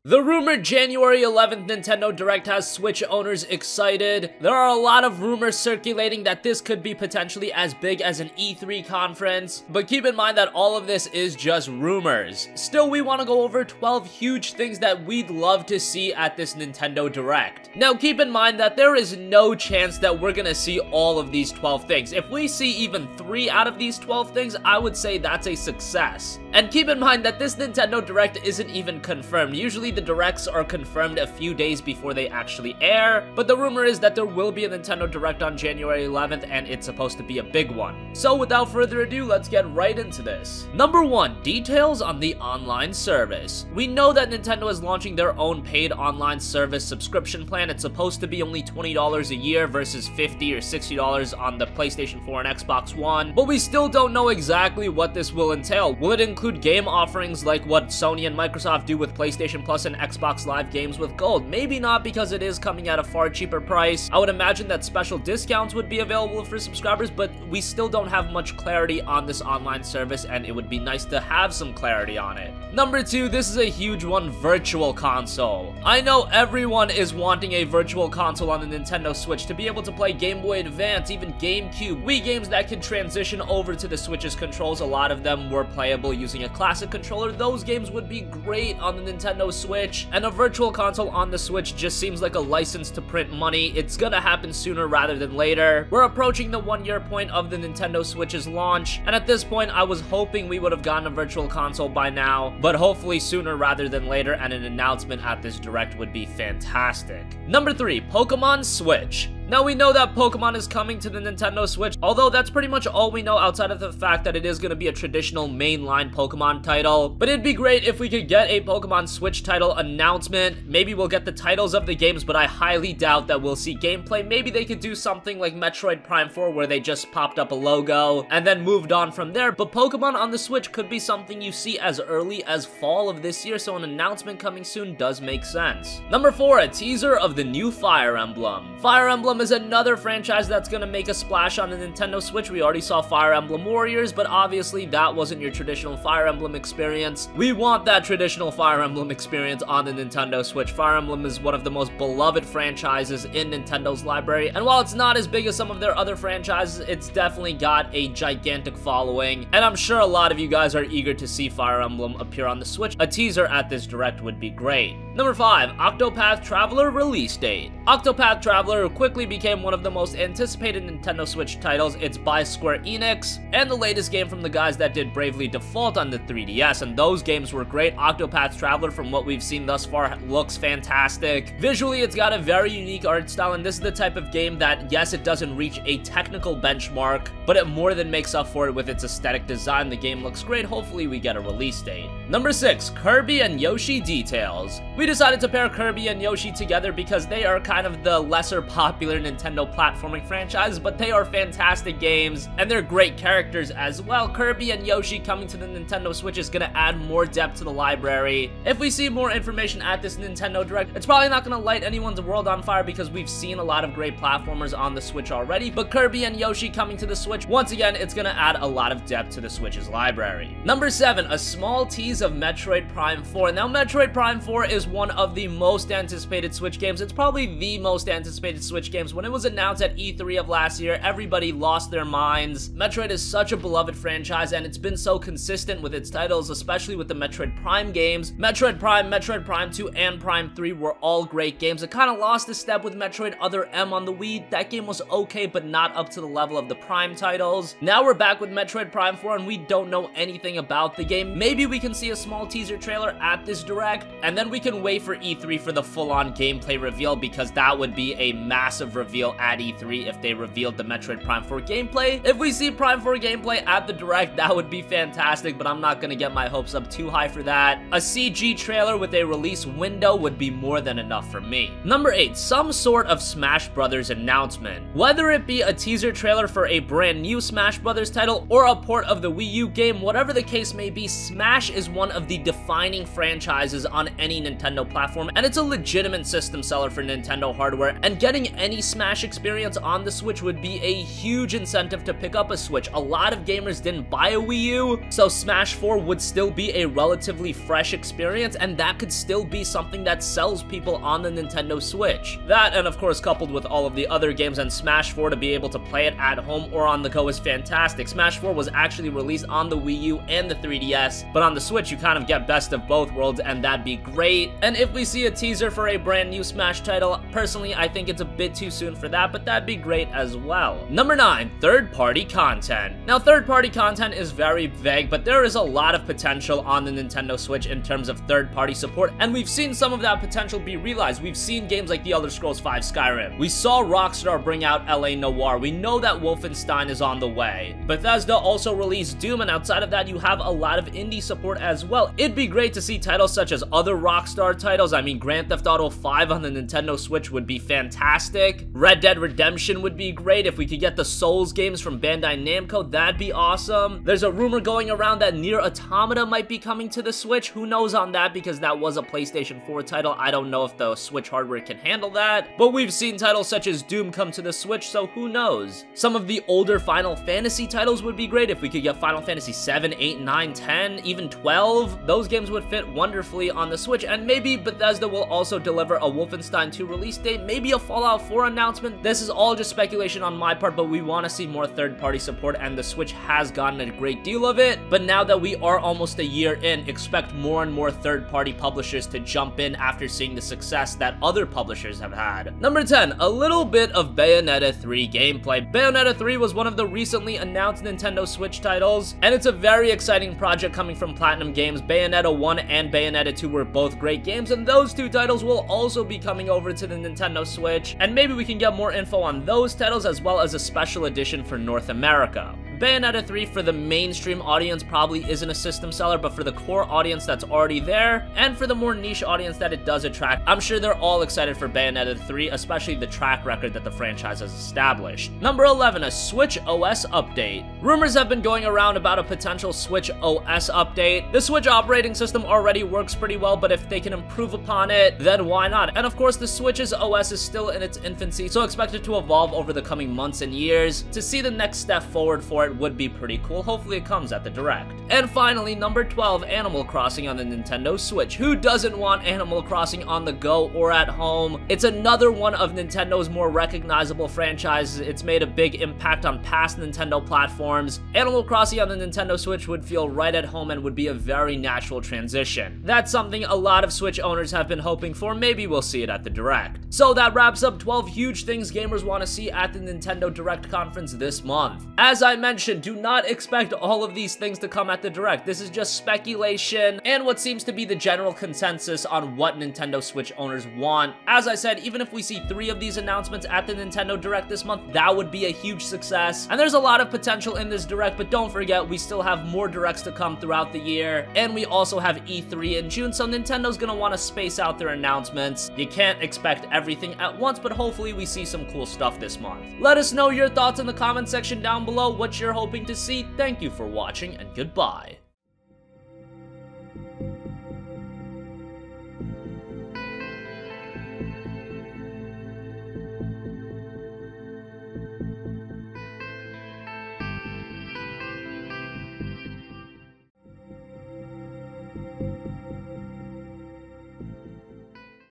The rumored January 11th Nintendo Direct has Switch owners excited. There are a lot of rumors circulating that this could be potentially as big as an E3 conference, but keep in mind that all of this is just rumors. Still, we want to go over 12 huge things that we'd love to see at this Nintendo Direct. Now, keep in mind that there is no chance that we're gonna see all of these 12 things. If we see even 3 out of these 12 things, I would say that's a success. And keep in mind that this Nintendo Direct isn't even confirmed. Usually the Directs are confirmed a few days before they actually air, but the rumor is that there will be a Nintendo Direct on January 11th and it's supposed to be a big one. So without further ado, let's get right into this. Number 1, details on the online service. We know that Nintendo is launching their own paid online service subscription plan. It's supposed to be only $20 a year versus $50 or $60 on the PlayStation 4 and Xbox One, but we still don't know exactly what this will entail. Will it include game offerings like what Sony and Microsoft do with PlayStation Plus and Xbox Live games with Gold? Maybe not, because it is coming at a far cheaper price. I would imagine that special discounts would be available for subscribers, but we still don't have much clarity on this online service, and it would be nice to have some clarity on it. Number 2, this is a huge one, Virtual Console. I know everyone is wanting a Virtual Console on the Nintendo Switch to be able to play Game Boy Advance, even GameCube, Wii games that can transition over to the Switch's controls. A lot of them were playable using a classic controller. Those games would be great on the Nintendo Switch, and a Virtual Console on the Switch just seems like a license to print money. It's gonna happen sooner rather than later. We're approaching the 1-year point of the Nintendo Switch's launch, and at this point I was hoping we would have gotten a Virtual Console by now, but hopefully sooner rather than later, and an announcement at this Direct would be fantastic. Number 3, Pokemon Switch. Now, we know that Pokemon is coming to the Nintendo Switch, although that's pretty much all we know outside of the fact that it is going to be a traditional mainline Pokemon title. But it'd be great if we could get a Pokemon Switch title announcement. Maybe we'll get the titles of the games, but I highly doubt that we'll see gameplay. Maybe they could do something like Metroid Prime 4 where they just popped up a logo and then moved on from there. But Pokemon on the Switch could be something you see as early as fall of this year, so an announcement coming soon does make sense. Number 4, a teaser of the new Fire Emblem. Fire Emblem is another franchise that's gonna make a splash on the Nintendo Switch. We already saw Fire Emblem Warriors, but obviously that wasn't your traditional Fire Emblem experience. We want that traditional Fire Emblem experience on the Nintendo Switch. Fire Emblem is one of the most beloved franchises in Nintendo's library, and while it's not as big as some of their other franchises, it's definitely got a gigantic following, and I'm sure a lot of you guys are eager to see Fire Emblem appear on the Switch. A teaser at this Direct would be great. Number 5, Octopath Traveler release date. Octopath Traveler quickly became one of the most anticipated Nintendo Switch titles. It's by Square Enix, and the latest game from the guys that did Bravely Default on the 3DS, and those games were great. Octopath Traveler, from what we've seen thus far, looks fantastic. Visually, it's got a very unique art style, and this is the type of game that, yes, it doesn't reach a technical benchmark, but it more than makes up for it with its aesthetic design. The game looks great. Hopefully, we get a release date. Number 6, Kirby and Yoshi details. We decided to pair Kirby and Yoshi together because they are kind of the lesser popular Nintendo platforming franchise, but they are fantastic games, and they're great characters as well. Kirby and Yoshi coming to the Nintendo Switch is gonna add more depth to the library. If we see more information at this Nintendo Direct, it's probably not gonna light anyone's world on fire because we've seen a lot of great platformers on the Switch already, but Kirby and Yoshi coming to the Switch, once again, it's gonna add a lot of depth to the Switch's library. Number 7, a small tease of Metroid Prime 4. Now, Metroid Prime 4 is one of the most anticipated Switch games. It's probably the most anticipated Switch games. When it was announced at E3 of last year, everybody lost their minds. Metroid is such a beloved franchise, and it's been so consistent with its titles, especially with the Metroid Prime games. Metroid Prime, Metroid Prime 2, and Prime 3 were all great games. It kind of lost a step with Metroid Other M on the Wii. That game was okay, but not up to the level of the Prime titles. Now we're back with Metroid Prime 4, and we don't know anything about the game. Maybe we can see a small teaser trailer at this Direct, and then we can wait for E3 for the full-on gameplay reveal, because that would be a massive reveal at E3 if they revealed the Metroid Prime 4 gameplay. If we see Prime 4 gameplay at the Direct, that would be fantastic, but I'm not gonna get my hopes up too high for that. A CG trailer with a release window would be more than enough for me. Number 8, some sort of Smash Brothers announcement. Whether it be a teaser trailer for a brand new Smash Brothers title or a port of the Wii U game, whatever the case may be, Smash is one of the defining franchises on any Nintendo platform, and it's a legitimate system seller for Nintendo hardware, and getting any any Smash experience on the Switch would be a huge incentive to pick up a Switch. A lot of gamers didn't buy a Wii U, so Smash 4 would still be a relatively fresh experience, and that could still be something that sells people on the Nintendo Switch. That, and of course coupled with all of the other games, and Smash 4 to be able to play it at home or on the go is fantastic. Smash 4 was actually released on the Wii U and the 3DS, but on the Switch you kind of get best of both worlds, and that'd be great. And if we see a teaser for a brand new Smash title, personally I think it's a bit too soon for that, but that'd be great as well. Number 9, third-party content. Now, third-party content is very vague, but there is a lot of potential on the Nintendo Switch in terms of third-party support, and we've seen some of that potential be realized. We've seen games like The Elder Scrolls V Skyrim. We saw Rockstar bring out LA Noire. We know that Wolfenstein is on the way. Bethesda also released Doom, and outside of that, you have a lot of indie support as well. It'd be great to see titles such as other Rockstar titles. I mean, Grand Theft Auto 5 on the Nintendo Switch would be fantastic. Red Dead Redemption would be great. If we could get the Souls games from Bandai Namco, that'd be awesome. There's a rumor going around that Nier Automata might be coming to the Switch. Who knows on that, because that was a PlayStation 4 title. I don't know if the Switch hardware can handle that, but we've seen titles such as Doom come to the Switch, so who knows? Some of the older Final Fantasy titles would be great. If we could get Final Fantasy 7, 8, 9, 10, even 12, those games would fit wonderfully on the Switch. And maybe Bethesda will also deliver a Wolfenstein 2 release date, maybe a Fallout 4 announcement. This is all just speculation on my part, but we want to see more third-party support, and the Switch has gotten a great deal of it. But now that we are almost a year in, expect more and more third-party publishers to jump in after seeing the success that other publishers have had. Number 10, a little bit of Bayonetta 3 gameplay. Bayonetta 3 was one of the recently announced Nintendo Switch titles, and it's a very exciting project coming from Platinum Games. Bayonetta 1 and Bayonetta 2 were both great games, and those two titles will also be coming over to the Nintendo Switch, and maybe we can get more info on those titles as well as a special edition for North America. Bayonetta 3 for the mainstream audience probably isn't a system seller, but for the core audience that's already there, and for the more niche audience that it does attract, I'm sure they're all excited for Bayonetta 3, especially the track record that the franchise has established. Number 11, a Switch OS update. Rumors have been going around about a potential Switch OS update. The Switch operating system already works pretty well, but if they can improve upon it, then why not? And of course, the Switch's OS is still in its infancy, so expect it to evolve over the coming months and years. To see the next step forward for it would be pretty cool. Hopefully it comes at the Direct. And finally, number 12, Animal Crossing on the Nintendo Switch. Who doesn't want Animal Crossing on the go or at home? It's another one of Nintendo's more recognizable franchises. It's made a big impact on past Nintendo platforms. Animal Crossing on the Nintendo Switch would feel right at home and would be a very natural transition. That's something a lot of Switch owners have been hoping for. Maybe we'll see it at the Direct. So that wraps up 12 huge things gamers want to see at the Nintendo Direct conference this month. As I mentioned, do not expect all of these things to come at the Direct. This is just speculation and what seems to be the general consensus on what Nintendo Switch owners want. As I said, even if we see 3 of these announcements at the Nintendo Direct this month, that would be a huge success. And there's a lot of potential in this Direct, but don't forget, we still have more Directs to come throughout the year, and we also have E3 in June, so Nintendo's gonna want to space out their announcements. You can't expect everything at once, but hopefully we see some cool stuff this month. Let us know your thoughts in the comment section down below, what you're hoping to see. Thank you for watching, and goodbye.